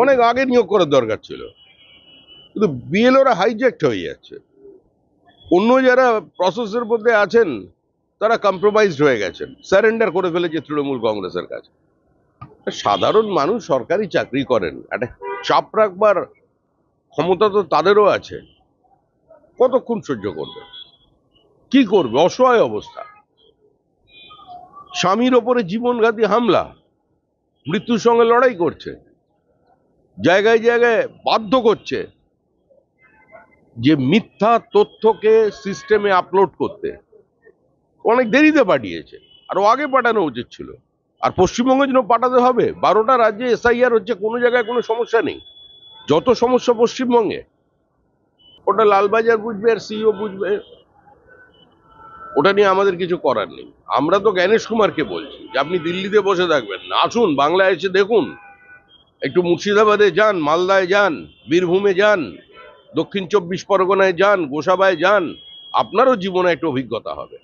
অনেক আগে নিয়োগ করার দরকার ছিল, কিন্তু বিএলওরা হাইজ্যাক্ট হয়ে যাচ্ছে। অন্য যারা প্রসেসের মধ্যে আছেন তারা কম্প্রোমাইজড হয়ে গেছেন, স্যারেন্ডার করে ফেলেছে তৃণমূল কংগ্রেসের কাছে। সাধারণ মানুষ সরকারি চাকরি করেন, একটা চাপ রাখবার ক্ষমতা তো তাদেরও আছে। কতক্ষণ সহ্য করবে, কি করবে? অসহায় অবস্থা। স্বামীর ওপরে জীবনঘাতী হামলা, মৃত্যুর সঙ্গে লড়াই করছে, জায়গায় জায়গায় বাধ্য করছে যে মিথ্যা তথ্যকে সিস্টেমে আপলোড করতে। অনেক দেরিতে পাঠিয়েছে, আরো আগে পাঠানো উচিত ছিল। আর পশ্চিমবঙ্গের জন্য পাঠাতে হবে? 12টা রাজ্যে এসআইআর হচ্ছে, কোনো জায়গায় কোনো সমস্যা নেই। যত সমস্যা পশ্চিমবঙ্গে, ওটা লালবাজার বুঝবে আর সিইও বুঝবে, ওটা নিয়ে আমাদের কিছু করার নেই। আমরা তো জ্ঞানেশ কুমারকে বলছি যে আপনি দিল্লিতে বসে থাকবেন না, আসুন বাংলায় এসে দেখুন, একটু মুর্শিদাবাদে যান, মালদায় যান, বীরভূমে যান, দক্ষিণ 24 পরগনায় যান, গোসাবায় যান, আপনারও জীবনে একটা অভিজ্ঞতা হবে।